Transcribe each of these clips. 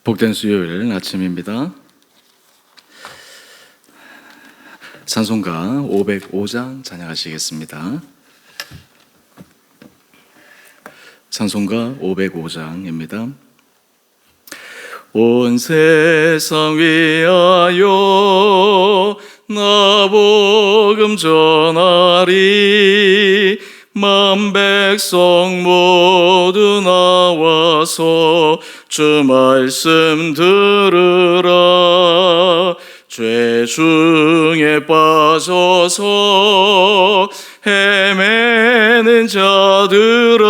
복된 수요일 아침입니다. 찬송가 505장 찬양하시겠습니다. 찬송가 505장입니다. 온 세상 위하여 나 복음 전하리. 만 백성 모두 나와서 주 말씀 들으라. 죄 중에 빠져서 헤매는 자들아,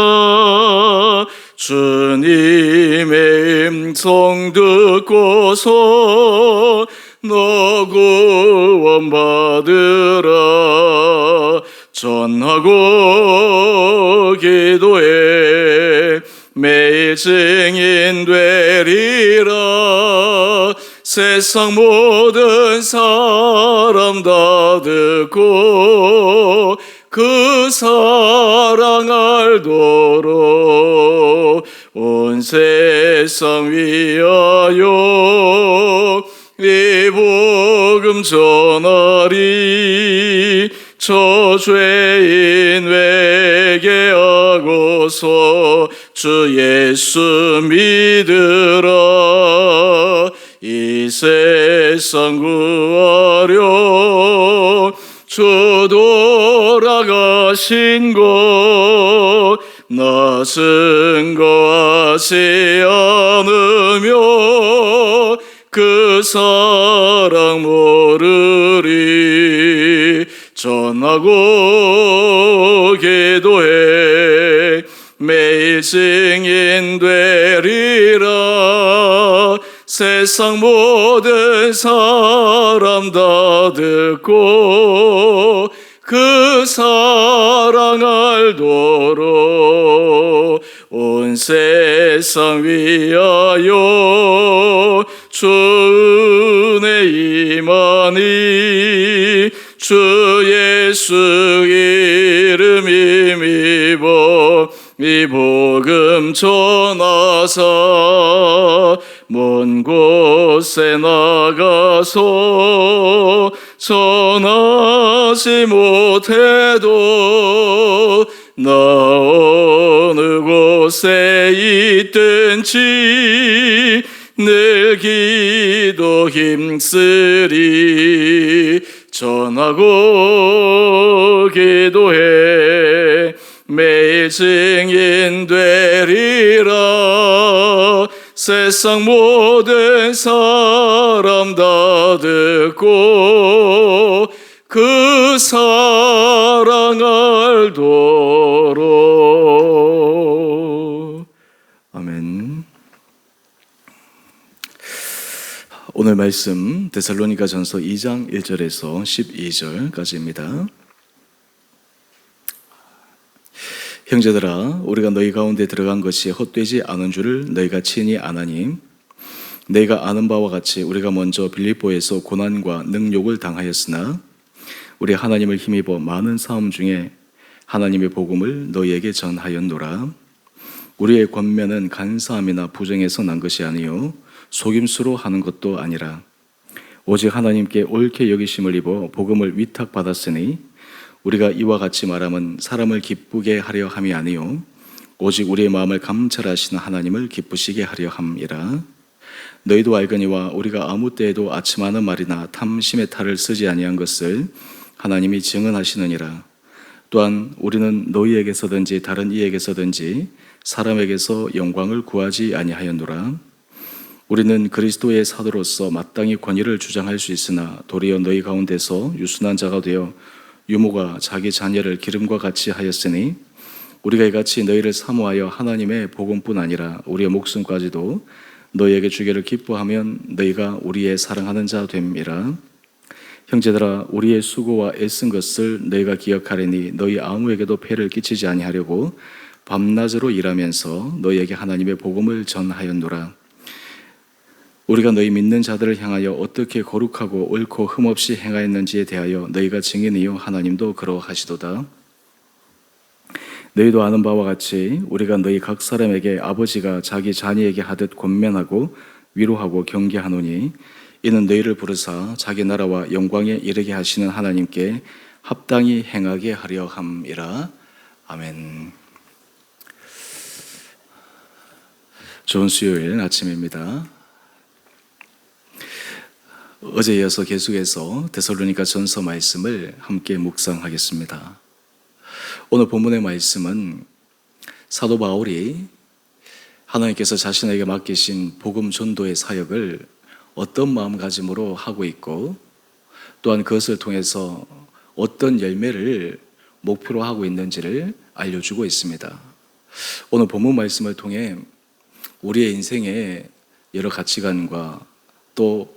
주님의 음성 듣고서 너 구원받으라. 전하고 기도해 매일 증인 되리라. 세상 모든 사람 다 듣고 그 사랑 알도록 온 세상 위하여 이 복음 전하리. 저 죄인 회개하고서 주 예수 믿으라. 이 세상 구하려 주 돌아가신 것 나 증거하지 않으며 그 사랑 모르리. 전하고 기도해 매일 증인 되리라. 세상 모든 사람 다 듣고 그 사랑 알도록 온 세상 위하여 주 은혜 임하니. 주 예수 이름 힘입어 이 복음 전하사 먼 곳에 나가서 전하지 못해도 나 어느 곳에 있든지 늘 기도 힘쓰리. 전하고 기도해 매일 증인 되리라. 세상 모든 사람 다 듣고 그 사랑 알도록. 아멘. 오늘 말씀 데살로니가전서 2장 1절에서 12절까지입니다. 형제들아, 우리가 너희 가운데 들어간 것이 헛되지 않은 줄을 너희가 친히 아나니, 너희가 아는 바와 같이 우리가 먼저 빌립보에서 고난과 능욕을 당하였으나 우리 하나님을 힘입어 많은 싸움 중에 하나님의 복음을 너희에게 전하였노라. 우리의 권면은 간사함이나 부정에서 난 것이 아니요 속임수로 하는 것도 아니라 오직 하나님께 옳게 여기심을 입어 복음을 위탁받았으니 우리가 이와 같이 말함은 사람을 기쁘게 하려 함이 아니요 오직 우리의 마음을 감찰하시는 하나님을 기쁘시게 하려 함이라. 너희도 알거니와 우리가 아무 때에도 아첨하는 말이나 탐심의 탈을 쓰지 아니한 것을 하나님이 증언하시느니라. 또한 우리는 너희에게서든지 다른 이에게서든지 사람에게서 영광을 구하지 아니하였노라. 우리는 그리스도의 사도로서 마땅히 권위를 주장할 수 있으나 도리어 너희 가운데서 유순한 자가 되어 유모가 자기 자녀를 기름과 같이 하였으니 우리가 이같이 너희를 사모하여 하나님의 복음뿐 아니라 우리의 목숨까지도 너희에게 주기를 기뻐하면 너희가 우리의 사랑하는 자 됨이라. 형제들아, 우리의 수고와 애쓴 것을 너희가 기억하리니 너희 아무에게도 폐를 끼치지 아니하려고 밤낮으로 일하면서 너희에게 하나님의 복음을 전하였노라. 우리가 너희 믿는 자들을 향하여 어떻게 거룩하고 옳고 흠없이 행하였는지에 대하여 너희가 증인이요 하나님도 그러하시도다. 너희도 아는 바와 같이 우리가 너희 각 사람에게 아버지가 자기 자녀에게 하듯 권면하고 위로하고 경계하노니 이는 너희를 부르사 자기 나라와 영광에 이르게 하시는 하나님께 합당히 행하게 하려 함이라. 아멘. 좋은 수요일 아침입니다. 어제 이어서 계속해서 데살로니가 전서 말씀을 함께 묵상하겠습니다. 오늘 본문의 말씀은 사도 바울이 하나님께서 자신에게 맡기신 복음 전도의 사역을 어떤 마음가짐으로 하고 있고 또한 그것을 통해서 어떤 열매를 목표로 하고 있는지를 알려주고 있습니다. 오늘 본문 말씀을 통해 우리의 인생의 여러 가치관과 또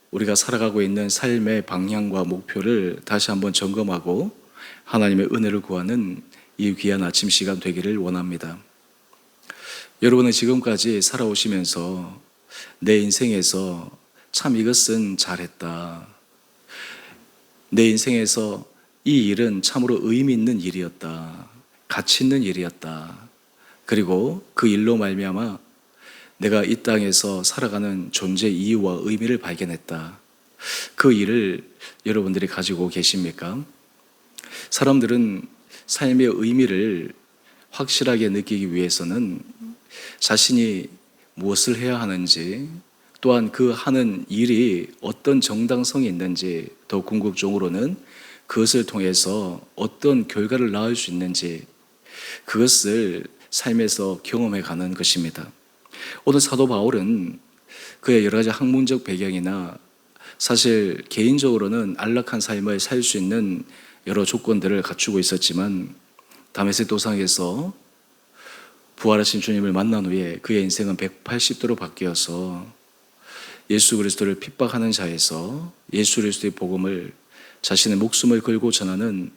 우리가 살아가고 있는 삶의 방향과 목표를 다시 한번 점검하고 하나님의 은혜를 구하는 이 귀한 아침 시간 되기를 원합니다. 여러분은 지금까지 살아오시면서 내 인생에서 참 이것은 잘했다, 내 인생에서 이 일은 참으로 의미 있는 일이었다, 가치 있는 일이었다, 그리고 그 일로 말미암아 내가 이 땅에서 살아가는 존재 이유와 의미를 발견했다, 그 일을 여러분들이 가지고 계십니까? 사람들은 삶의 의미를 확실하게 느끼기 위해서는 자신이 무엇을 해야 하는지, 또한 그 하는 일이 어떤 정당성이 있는지, 더 궁극적으로는 그것을 통해서 어떤 결과를 낳을 수 있는지, 그것을 삶에서 경험해 가는 것입니다. 오늘 사도 바울은 그의 여러 가지 학문적 배경이나 사실 개인적으로는 안락한 삶을 살 수 있는 여러 조건들을 갖추고 있었지만 다메섹 도상에서 부활하신 주님을 만난 후에 그의 인생은 180도로 바뀌어서 예수 그리스도를 핍박하는 자에서 예수 그리스도의 복음을 자신의 목숨을 걸고 전하는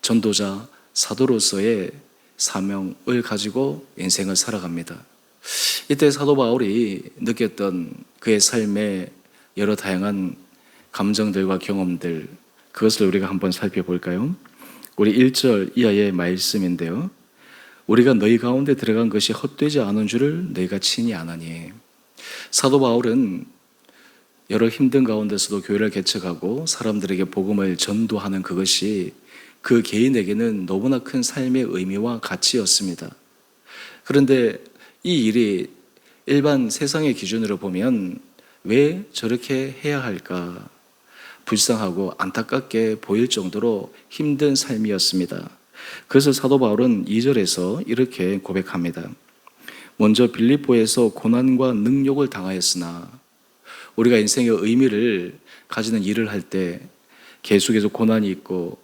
전도자, 사도로서의 사명을 가지고 인생을 살아갑니다. 이때 사도 바울이 느꼈던 그의 삶의 여러 다양한 감정들과 경험들, 그것을 우리가 한번 살펴볼까요? 우리 1절 이하의 말씀인데요, 우리가 너희 가운데 들어간 것이 헛되지 않은 줄을 너희가 친히 아나니. 사도 바울은 여러 힘든 가운데서도 교회를 개척하고 사람들에게 복음을 전도하는 그것이 그 개인에게는 너무나 큰 삶의 의미와 가치였습니다. 그런데 이 일이 일반 세상의 기준으로 보면 왜 저렇게 해야 할까? 불쌍하고 안타깝게 보일 정도로 힘든 삶이었습니다. 그래서 사도 바울은 2절에서 이렇게 고백합니다. 먼저 빌립보에서 고난과 능욕을 당하였으나, 우리가 인생의 의미를 가지는 일을 할 때 계속해서 고난이 있고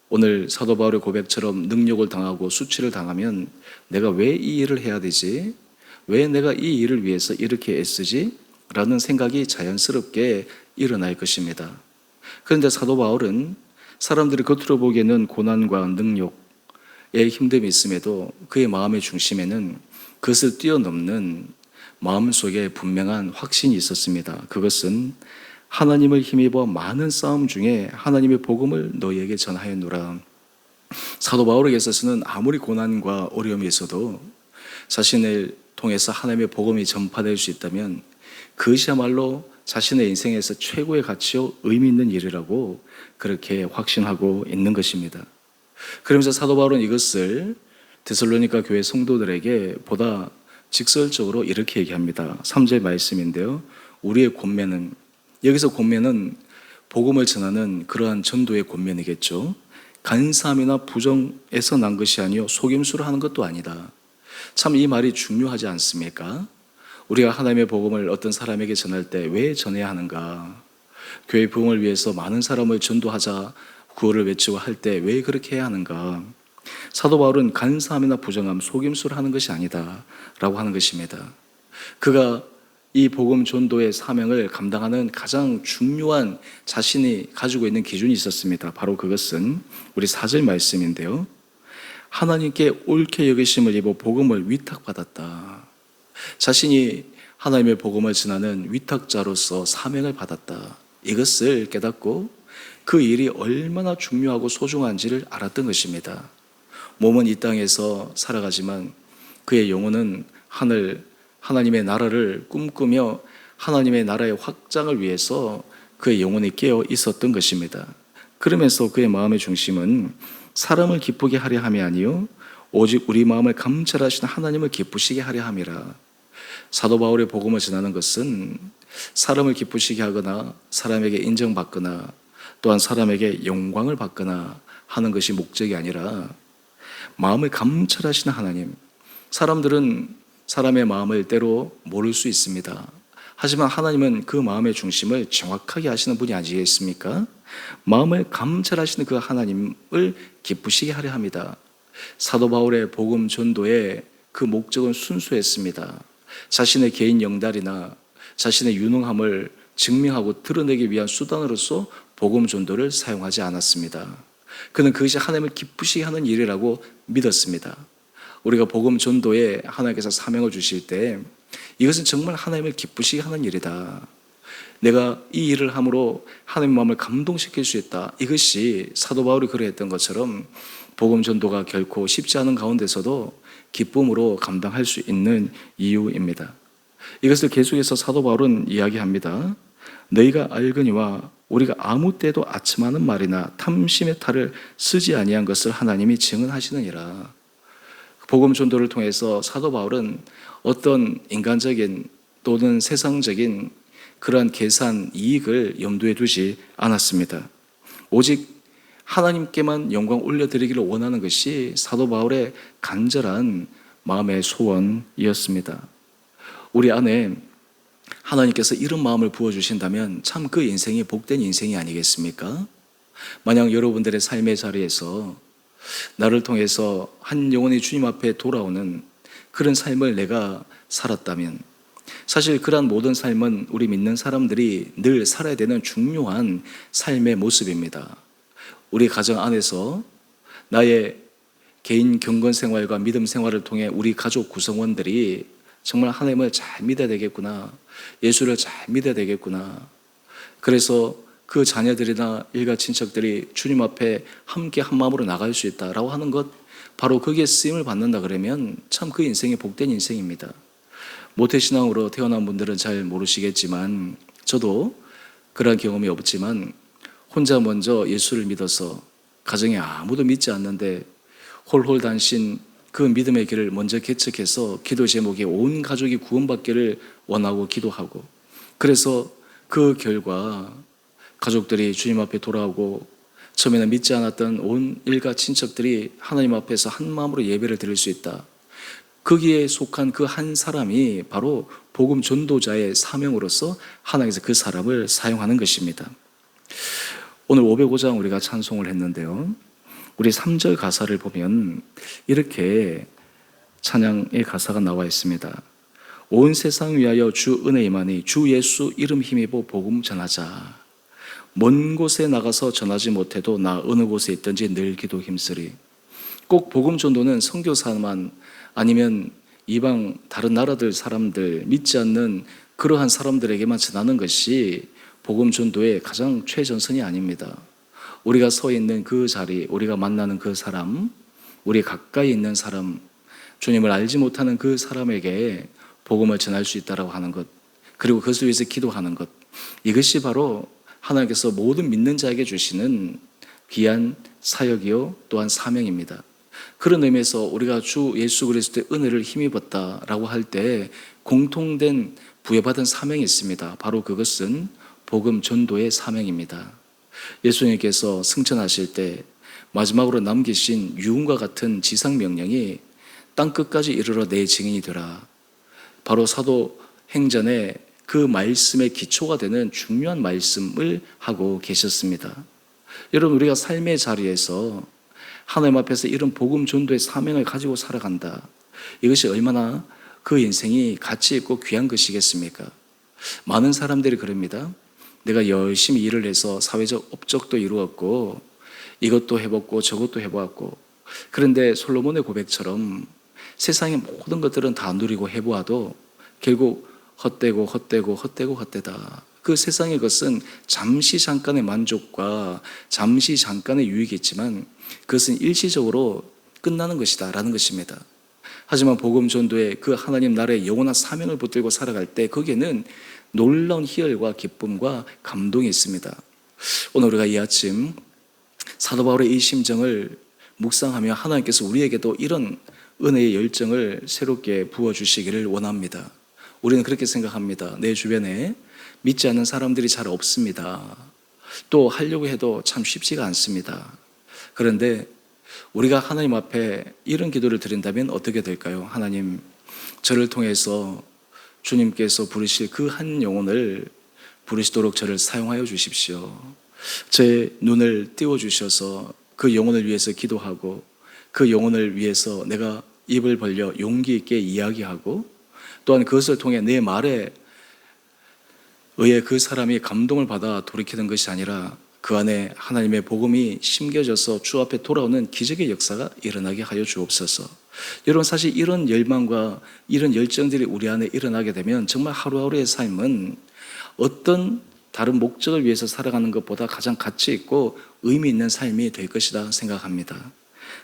오늘 사도 바울의 고백처럼 능욕을 당하고 수치를 당하면 내가 왜 이 일을 해야 되지? 왜 내가 이 일을 위해서 이렇게 애쓰지? 라는 생각이 자연스럽게 일어날 것입니다. 그런데 사도 바울은 사람들이 겉으로 보기에는 고난과 능욕의 힘듦이 있음에도 그의 마음의 중심에는 그것을 뛰어넘는 마음속에 분명한 확신이 있었습니다. 그것은 하나님을 힘입어 많은 싸움 중에 하나님의 복음을 너희에게 전하였노라. 사도 바울에게 있어서는 아무리 고난과 어려움이 있어도 자신을 통해서 하나님의 복음이 전파될 수 있다면 그것이야말로 자신의 인생에서 최고의 가치요 의미 있는 일이라고 그렇게 확신하고 있는 것입니다. 그러면서 사도 바울은 이것을 데살로니가 교회 성도들에게 보다 직설적으로 이렇게 얘기합니다. 3절 말씀인데요, 우리의 권면은, 여기서 권면은 복음을 전하는 그러한 전도의 권면이겠죠. 간사함이나 부정에서 난 것이 아니요 속임수로 하는 것도 아니다. 참 이 말이 중요하지 않습니까? 우리가 하나님의 복음을 어떤 사람에게 전할 때 왜 전해야 하는가? 교회 부흥을 위해서 많은 사람을 전도하자 구호를 외치고 할 때 왜 그렇게 해야 하는가? 사도 바울은 간사함이나 부정함, 속임수를 하는 것이 아니다 라고 하는 것입니다. 그가 이 복음 전도의 사명을 감당하는 가장 중요한 자신이 가지고 있는 기준이 있었습니다. 바로 그것은 우리 4절 말씀인데요, 하나님께 옳게 여기심을 입어 복음을 위탁받았다. 자신이 하나님의 복음을 전하는 위탁자로서 사명을 받았다. 이것을 깨닫고 그 일이 얼마나 중요하고 소중한지를 알았던 것입니다. 몸은 이 땅에서 살아가지만 그의 영혼은 하나님의 나라를 꿈꾸며 하나님의 나라의 확장을 위해서 그의 영혼이 깨어 있었던 것입니다. 그러면서 그의 마음의 중심은 사람을 기쁘게 하려 함이 아니요 오직 우리 마음을 감찰하시는 하나님을 기쁘시게 하려 함이라. 사도 바울의 복음을 전하는 것은 사람을 기쁘시게 하거나 사람에게 인정받거나 또한 사람에게 영광을 받거나 하는 것이 목적이 아니라 마음을 감찰하시는 하나님. 사람들은 사람의 마음을 때로 모를 수 있습니다. 하지만 하나님은 그 마음의 중심을 정확하게 아시는 분이 아니겠습니까? 마음을 감찰하시는 그 하나님을 기쁘시게 하려 합니다. 사도 바울의 복음 전도의 그 목적은 순수했습니다. 자신의 개인 영달이나 자신의 유능함을 증명하고 드러내기 위한 수단으로서 복음 전도를 사용하지 않았습니다. 그는 그것이 하나님을 기쁘시게 하는 일이라고 믿었습니다. 우리가 복음 전도에 하나님께서 사명을 주실 때 이것은 정말 하나님을 기쁘시게 하는 일이다. 내가 이 일을 함으로 하나님의 마음을 감동시킬 수 있다. 이것이 사도 바울이 그러했던 것처럼 복음 전도가 결코 쉽지 않은 가운데서도 기쁨으로 감당할 수 있는 이유입니다. 이것을 계속해서 사도 바울은 이야기합니다. 너희가 알거니와 우리가 아무 때도 아첨하는 말이나 탐심의 탈을 쓰지 아니한 것을 하나님이 증언하시느니라. 복음 전도를 통해서 사도 바울은 어떤 인간적인 또는 세상적인 그러한 계산, 이익을 염두에 두지 않았습니다. 오직 하나님께만 영광 올려드리기를 원하는 것이 사도 바울의 간절한 마음의 소원이었습니다. 우리 안에 하나님께서 이런 마음을 부어주신다면 참 그 인생이 복된 인생이 아니겠습니까? 만약 여러분들의 삶의 자리에서 나를 통해서 한 영혼이 주님 앞에 돌아오는 그런 삶을 내가 살았다면, 사실 그러한 모든 삶은 우리 믿는 사람들이 늘 살아야 되는 중요한 삶의 모습입니다. 우리 가정 안에서 나의 개인 경건 생활과 믿음 생활을 통해 우리 가족 구성원들이 정말 하나님을 잘 믿어야 되겠구나, 예수를 잘 믿어야 되겠구나, 그래서 그 자녀들이나 일가 친척들이 주님 앞에 함께 한 마음으로 나갈 수 있다라고 하는 것, 바로 거기에 쓰임을 받는다 그러면 참 그 인생이 복된 인생입니다. 모태신앙으로 태어난 분들은 잘 모르시겠지만, 저도 그런 경험이 없지만 혼자 먼저 예수를 믿어서 가정에 아무도 믿지 않는데 홀홀단신 그 믿음의 길을 먼저 개척해서 기도 제목에 온 가족이 구원받기를 원하고 기도하고, 그래서 그 결과 가족들이 주님 앞에 돌아오고 처음에는 믿지 않았던 온 일가 친척들이 하나님 앞에서 한 마음으로 예배를 드릴 수 있다. 거기에 속한 그 한 사람이 바로 복음 전도자의 사명으로서 하나님께서 그 사람을 사용하는 것입니다. 오늘 505장 우리가 찬송을 했는데요, 우리 3절 가사를 보면 이렇게 찬양의 가사가 나와 있습니다. 온 세상 위하여 주 은혜 임하니 주 예수 이름 힘입어 복음 전하자. 먼 곳에 나가서 전하지 못해도 나 어느 곳에 있든지 늘 기도 힘쓰리. 꼭 복음 전도는 선교사만 아니면 이방 다른 나라들 사람들, 믿지 않는 그러한 사람들에게만 전하는 것이 복음 전도의 가장 최전선이 아닙니다. 우리가 서 있는 그 자리, 우리가 만나는 그 사람, 우리 가까이 있는 사람, 주님을 알지 못하는 그 사람에게 복음을 전할 수 있다고 하는 것, 그리고 그것을 위해서 기도하는 것, 이것이 바로 하나님께서 모든 믿는 자에게 주시는 귀한 사역이요 또한 사명입니다. 그런 의미에서 우리가 주 예수 그리스도의 은혜를 힘입었다라고 할 때 공통된 부여받은 사명이 있습니다. 바로 그것은 복음 전도의 사명입니다. 예수님께서 승천하실 때 마지막으로 남기신 유언과 같은 지상 명령이 땅 끝까지 이르러 내 증인이 되라. 바로 사도행전의 그 말씀의 기초가 되는 중요한 말씀을 하고 계셨습니다. 여러분, 우리가 삶의 자리에서 하나님 앞에서 이런 복음 전도의 사명을 가지고 살아간다. 이것이 얼마나 그 인생이 가치 있고 귀한 것이겠습니까? 많은 사람들이 그럽니다. 내가 열심히 일을 해서 사회적 업적도 이루었고 이것도 해봤고 저것도 해보았고, 그런데 솔로몬의 고백처럼 세상의 모든 것들은 다 누리고 해보아도 결국 헛되다. 그 세상의 것은 잠시 잠깐의 만족과 잠시 잠깐의 유익이 있지만 그것은 일시적으로 끝나는 것이다 라는 것입니다. 하지만 복음 전도에 그 하나님 나라의 영원한 사명을 붙들고 살아갈 때 거기에는 놀라운 희열과 기쁨과 감동이 있습니다. 오늘 우리가 이 아침 사도 바울의 이 심정을 묵상하며 하나님께서 우리에게도 이런 은혜의 열정을 새롭게 부어주시기를 원합니다. 우리는 그렇게 생각합니다. 내 주변에 믿지 않는 사람들이 잘 없습니다. 또 하려고 해도 참 쉽지가 않습니다. 그런데 우리가 하나님 앞에 이런 기도를 드린다면 어떻게 될까요? 하나님, 저를 통해서 주님께서 부르실 그 한 영혼을 부르시도록 저를 사용하여 주십시오. 제 눈을 띄워주셔서 그 영혼을 위해서 기도하고 그 영혼을 위해서 내가 입을 벌려 용기 있게 이야기하고 또한 그것을 통해 내 말에 의해 그 사람이 감동을 받아 돌이키는 것이 아니라 그 안에 하나님의 복음이 심겨져서 주 앞에 돌아오는 기적의 역사가 일어나게 하여 주옵소서. 여러분, 사실 이런 열망과 이런 열정들이 우리 안에 일어나게 되면 정말 하루하루의 삶은 어떤 다른 목적을 위해서 살아가는 것보다 가장 가치 있고 의미 있는 삶이 될 것이다 생각합니다.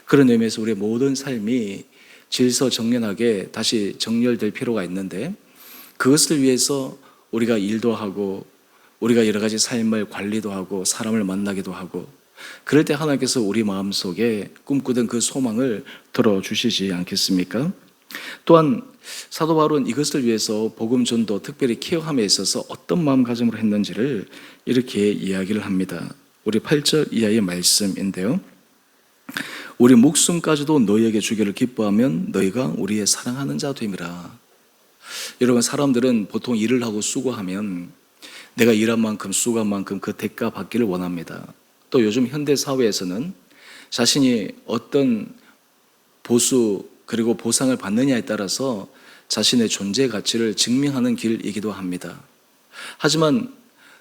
그런 의미에서 우리의 모든 삶이 질서정연하게 다시 정렬될 필요가 있는데, 그것을 위해서 우리가 일도 하고 우리가 여러 가지 삶을 관리도 하고 사람을 만나기도 하고, 그럴 때 하나님께서 우리 마음속에 꿈꾸던 그 소망을 들어주시지 않겠습니까? 또한 사도 바울은 이것을 위해서 복음 전도, 특별히 케어함에 있어서 어떤 마음가짐으로 했는지를 이렇게 이야기를 합니다. 우리 8절 이하의 말씀인데요, 우리 목숨까지도 너희에게 주기를 기뻐하면 너희가 우리의 사랑하는 자 됨이라. 여러분, 사람들은 보통 일을 하고 수고하면 내가 일한 만큼 수고한 만큼 그 대가 받기를 원합니다. 또 요즘 현대 사회에서는 자신이 어떤 보수 그리고 보상을 받느냐에 따라서 자신의 존재 가치를 증명하는 길이기도 합니다. 하지만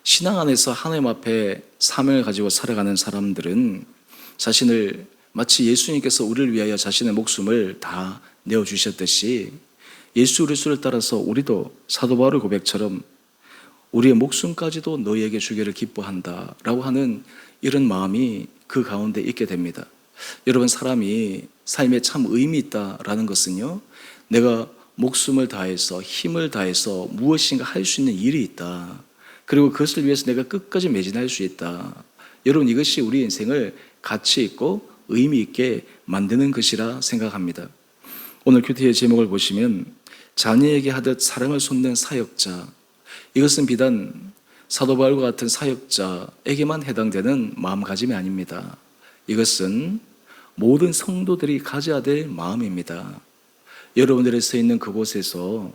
신앙 안에서 하나님 앞에 사명을 가지고 살아가는 사람들은 자신을 마치 예수님께서 우리를 위하여 자신의 목숨을 다 내어주셨듯이 예수 그리스도를 따라서 우리도 사도 바울의 고백처럼 우리의 목숨까지도 너희에게 주기를 기뻐한다 라고 하는 이런 마음이 그 가운데 있게 됩니다. 여러분, 사람이 삶에 참 의미 있다라는 것은요, 내가 목숨을 다해서 힘을 다해서 무엇인가 할 수 있는 일이 있다, 그리고 그것을 위해서 내가 끝까지 매진할 수 있다. 여러분, 이것이 우리 인생을 가치 있고 의미 있게 만드는 것이라 생각합니다. 오늘 큐티의 제목을 보시면 자녀에게 하듯 사랑을 쏟는 사역자, 이것은 비단 사도 바울과 같은 사역자에게만 해당되는 마음가짐이 아닙니다. 이것은 모든 성도들이 가져야 될 마음입니다. 여러분들이 서 있는 그곳에서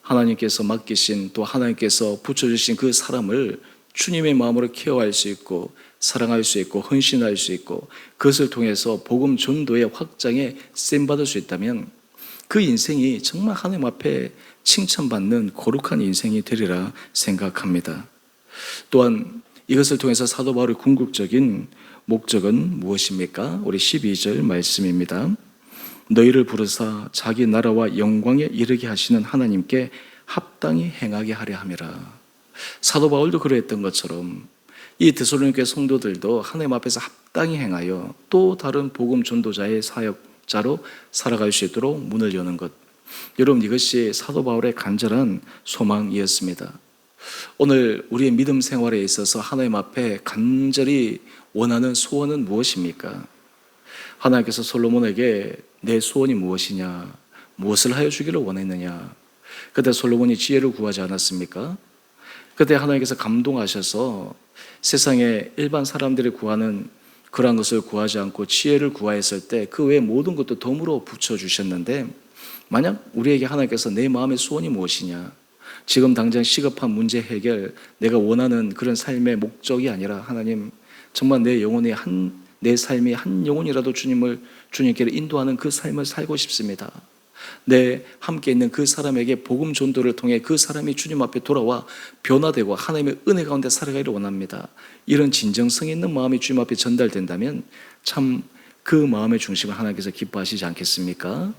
하나님께서 맡기신, 또 하나님께서 붙여주신 그 사람을 주님의 마음으로 케어할 수 있고 사랑할 수 있고 헌신할 수 있고 그것을 통해서 복음 전도의 확장에 쓰임받을 수 있다면 그 인생이 정말 하나님 앞에 칭찬받는 거룩한 인생이 되리라 생각합니다. 또한 이것을 통해서 사도 바울의 궁극적인 목적은 무엇입니까? 우리 12절 말씀입니다. 너희를 부르사 자기 나라와 영광에 이르게 하시는 하나님께 합당히 행하게 하려 함이라. 사도 바울도 그러했던 것처럼 이 데살로니가 성도들도 하나님 앞에서 합당히 행하여 또 다른 복음 전도자의 사역자로 살아갈 수 있도록 문을 여는 것, 여러분, 이것이 사도 바울의 간절한 소망이었습니다. 오늘 우리의 믿음 생활에 있어서 하나님 앞에 간절히 원하는 소원은 무엇입니까? 하나님께서 솔로몬에게 내 소원이 무엇이냐, 무엇을 하여 주기를 원했느냐, 그때 솔로몬이 지혜를 구하지 않았습니까? 그때 하나님께서 감동하셔서 세상에 일반 사람들이 구하는 그러한 것을 구하지 않고 지혜를 구하였을 때 그 외의 모든 것도 덤으로 붙여주셨는데, 만약 우리에게 하나님께서 내 마음의 소원이 무엇이냐, 지금 당장 시급한 문제 해결, 내가 원하는 그런 삶의 목적이 아니라 하나님, 정말 내 영혼의 내 삶이 한 영혼이라도 주님께로 인도하는 그 삶을 살고 싶습니다. 내 함께 있는 그 사람에게 복음 전도를 통해 그 사람이 주님 앞에 돌아와 변화되고 하나님의 은혜 가운데 살아가기를 원합니다. 이런 진정성 있는 마음이 주님 앞에 전달된다면 참 그 마음의 중심을 하나님께서 기뻐하시지 않겠습니까?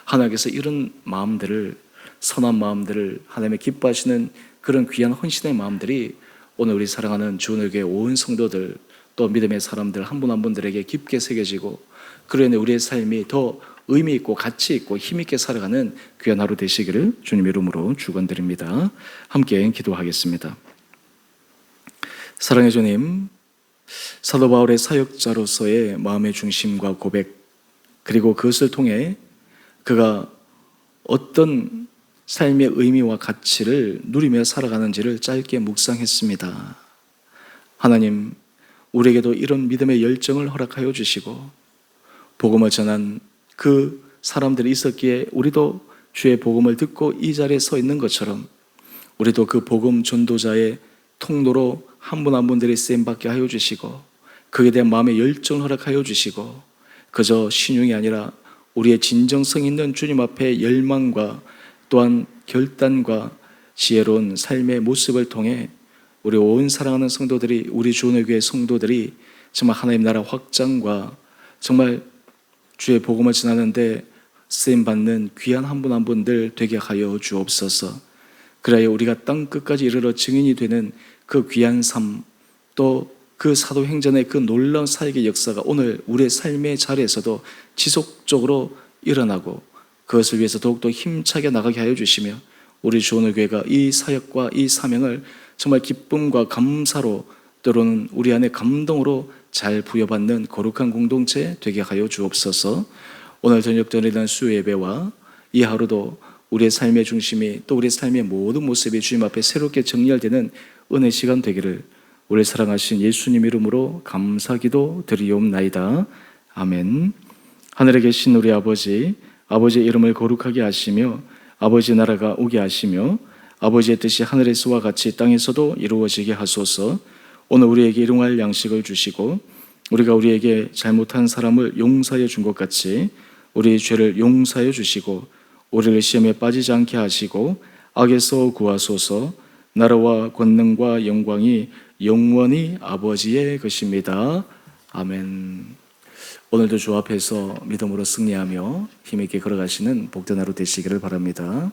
하나님께서 이런 마음들을, 선한 마음들을, 하나님의 기뻐하시는 그런 귀한 헌신의 마음들이 오늘 우리 사랑하는 주님의 온 성도들, 또 믿음의 사람들 한 분 한 분들에게 깊게 새겨지고, 그로 인해 우리의 삶이 더 의미 있고 가치 있고 힘 있게 살아가는 귀한 하루 되시기를 주님의 이름으로 축원드립니다. 함께 기도하겠습니다. 사랑의 주님, 사도 바울의 사역자로서의 마음의 중심과 고백, 그리고 그것을 통해 그가 어떤 삶의 의미와 가치를 누리며 살아가는지를 짧게 묵상했습니다. 하나님, 우리에게도 이런 믿음의 열정을 허락하여 주시고 복음을 전한 그 사람들이 있었기에 우리도 주의 복음을 듣고 이 자리에 서 있는 것처럼 우리도 그 복음 전도자의 통로로 한 분 한 분들이 쓰임받게 하여 주시고 그에 대한 마음의 열정을 허락하여 주시고 그저 신용이 아니라 우리의 진정성 있는 주님 앞에 열망과 또한 결단과 지혜로운 삶의 모습을 통해 우리 온 사랑하는 성도들이, 우리 주원의 교회 성도들이 정말 하나님 나라 확장과 정말 주의 복음을 전하는데 쓰임받는 귀한 한 분 한 분들 되게 하여 주옵소서. 그래야 우리가 땅 끝까지 이르러 증인이 되는 그 귀한 삶, 또 그 사도행전의 그 놀라운 사역의 역사가 오늘 우리의 삶의 자리에서도 지속적으로 일어나고 그것을 위해서 더욱더 힘차게 나가게 하여 주시며 우리 주원의 교회가 이 사역과 이 사명을 정말 기쁨과 감사로 때로는 우리 안에 감동으로 잘 부여받는 거룩한 공동체 되게 하여 주옵소서. 오늘 저녁 드리는 수요 예배와 이 하루도 우리의 삶의 중심이 또 우리의 삶의 모든 모습이 주님 앞에 새롭게 정렬되는 은혜 시간 되기를 우리 사랑하신 예수님 이름으로 감사기도 드리옵나이다. 아멘. 하늘에 계신 우리 아버지, 아버지의 이름을 거룩하게 하시며 아버지 나라가 오게 하시며 아버지의 뜻이 하늘에서와 같이 땅에서도 이루어지게 하소서. 오늘 우리에게 일용할 양식을 주시고 우리가 우리에게 잘못한 사람을 용서해 준 것 같이 우리의 죄를 용서해 주시고 우리를 시험에 빠지지 않게 하시고 악에서 구하소서. 나라와 권능과 영광이 영원히 아버지의 것입니다. 아멘. 오늘도 주 앞에서 믿음으로 승리하며 힘있게 걸어가시는 복된 하루 되시기를 바랍니다.